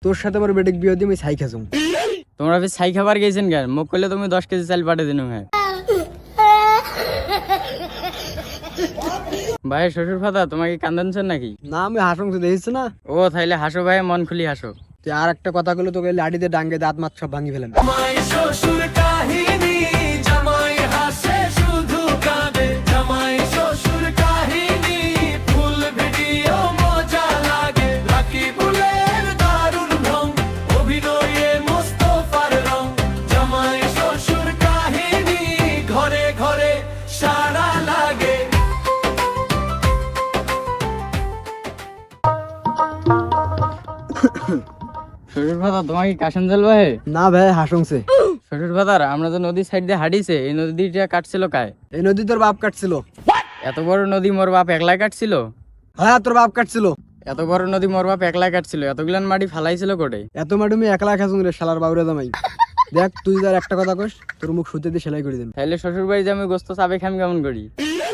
তোর সাথে আমার বেটিক বিয়ে দিয়ে আমি ছাই খাসুম। তোমরা ফির ছাই খাবার গেছেন কেন? মুখ করলে তুমি 10 কেজি চাল পাঠিয়ে দিন। হ্যাঁ ভাই, শ্বশুর ফাদা তোমাকে কান্দানছেন নাকি? না আমি হাসুম, তুই দেখিস না? ও তাইলে হাসো ভাই, মন খুলি হাসো। তুই আর একটা কথা বলে তোকে লাঠিতে ডাঙ্গে দাঁত মাত সব ভাঙি ফেলেন। শ্বশুর ফাদা তোমাকে কাশন জল ভাই? না ভাই হাসুমছে। শ্বশুর ফাদার, আমরা তো নদীর সাইড দিয়ে হাঁটিছে, এই নদীটা কাটছিল কায়? এই নদী তোর বাপ কাটছিল। এত বড় নদী মোর বাপ একলাই কাটছিল? হ্যাঁ তোর বাপ কাটছিল। এত বড় নদী মোর বাপ একলাই কাটছিল? এতগুলান মাটি ফালাইছিল কোটে? এত মাডুমি একলা খাসুম রে শালার বাবুরে জামাই। দেখ তুই যার একটা কথা কস তোর মুখ সুতে দিয়ে সেলাই করে দিন। তাইলে শ্বশুর বাড়ি যে আমি গোস্ত চাবে খাম কেমন করি?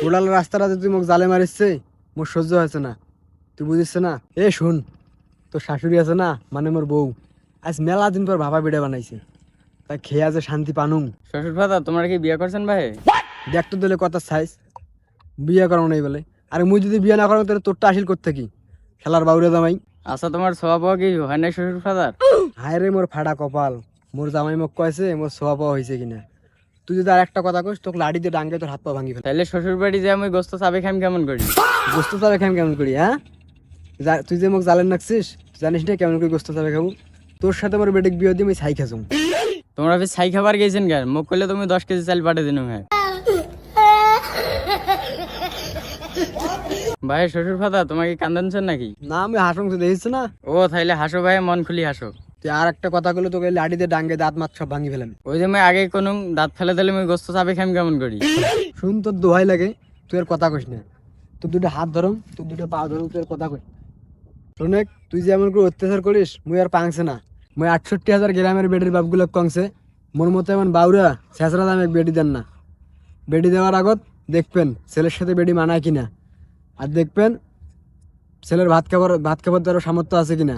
ওড়াল রাস্তাটাতে তুই মুখ জালে মারিচ্ছে, মোর সহ্য হয়েছে না, তুই বুঝিস না? এ শুন, তোর শাশুড়ি আছে না, মানে মোর বউ, আজ মেলা দিন পর ভাপা পিঠা বানাইছে, তাই খেয়ে আছে শান্তি পানুম। শ্বশুর ফাদা তোমরা কি বিয়ে করছেন ভাই? দেখ তো দিলে কথা সাইজ, বিয়ে করানো নাই বলে। আর মুই যদি বিয়ে না করো তাহলে তোরটা আসিল করতে কি শালার বাবুরে জামাই। আচ্ছা তোমার স্বভাব কি হয় না শ্বশুর ফাদার? হায় রে মোর ফাড়া কপাল, মোর জামাই মোক কয়েছে মোর সোয়া পাওয়া হয়েছে কিনা। তুই যদি আর একটা কথা কস তোকে লাড়ি দিয়ে ডাঙ্গে তোর হাত পা ভাঙি ফেলে। তাইলে শ্বশুর বাড়ি যে আমি গোস্ত চাবে খাম কেমন করি? গোস্ত চাবে খাম কেমন করি? হ্যাঁ তুই যে মোক জালেন নাকছিস, জানিস না কেমন করে গোস্ত চাবে খাবো? তোর সাথে আমার বেটিক বিয়ে দিয়ে আমি ছাই খাসুম। তোমরা ফির ছাই খাবার গেছেন কেন? মুখ করলে তুমি 10 কেজি চাল পাঠিয়ে দিন। হ্যাঁ ভাই, শ্বশুর ফাদা তোমাকে কান্দানছেন নাকি? না আমি হাসুম, তুই দেখিস না? ও তাইলে হাসো ভাই, মন খুলি হাসো। তুই আর একটা কথা বলে তোকে লাঠি দিয়ে ডাঙ্গে দাঁত মাত সব ভাঙি ফেলেন। ওই যে আমি আগে কোনো দাঁত ফেলে দিলে আমি গোস্ত চাবে খাম কেমন করি? শুন তোর দোহাই লাগে, তুই আর কথা কইস না। তোর দুটো হাত ধরম, তোর দুটো পা ধরম, তুই আর কথা কই। শোনেক, তুই যে এমন করে অত্যাচার করিস মুই আর পাংছে না। মুই 68,000 গ্রামের বেডির বাপগুলো কংছে, মোর মতো এমন বাউরা ছেঁচড়া দামে বেডি দেন না। বেডি দেওয়ার আগত দেখবেন ছেলের সাথে বেডি মানায় কিনা, আর দেখবেন ছেলের ভাত খাবার দেওয়ার সামর্থ্য আছে কিনা,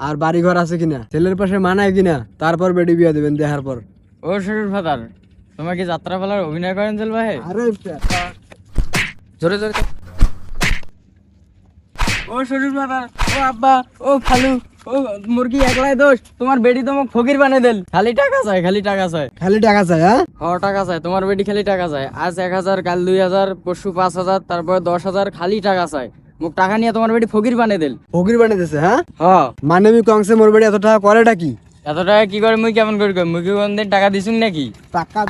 আর বাড়ি ঘর আছে কিনা, ছেলের পাশে মানায় কিনা, তারপর বেডি বিয়ে দেবেন দেখার পর। ও শ্বশুর ফাদার, তোমাকে যাত্রা পালার অভিনয় করেন চল ভাই? আরে জোরে জোরে। ও শ্বশুর ফাদার, ও আব্বা, ও খালু, ও মুরগি একলাই দোষ, তোমার বেডি তোমাকে ফকির বানিয়ে দেন। খালি টাকা চাই, খালি টাকা চাই। খালি টাকা চাই? হ্যাঁ টাকা চাই, তোমার বেডি খালি টাকা চাই। আজ 1000, কাল 2000, পরশু 5000, তারপরে 10,000, খালি টাকা চাই। মুখ টাকা নিয়ে তোমার বেডি ফকির বানিয়ে দেন। ফকির বানিয়ে দিছে? হ্যাঁ হ্যাঁ মানে আমি কংসে মোর বেডি এত টাকা করেটা কি? এত টাকা কি করে মুই কেমন করি? মুই কি কোনদিন টাকা দিছুন নাকি? টাকা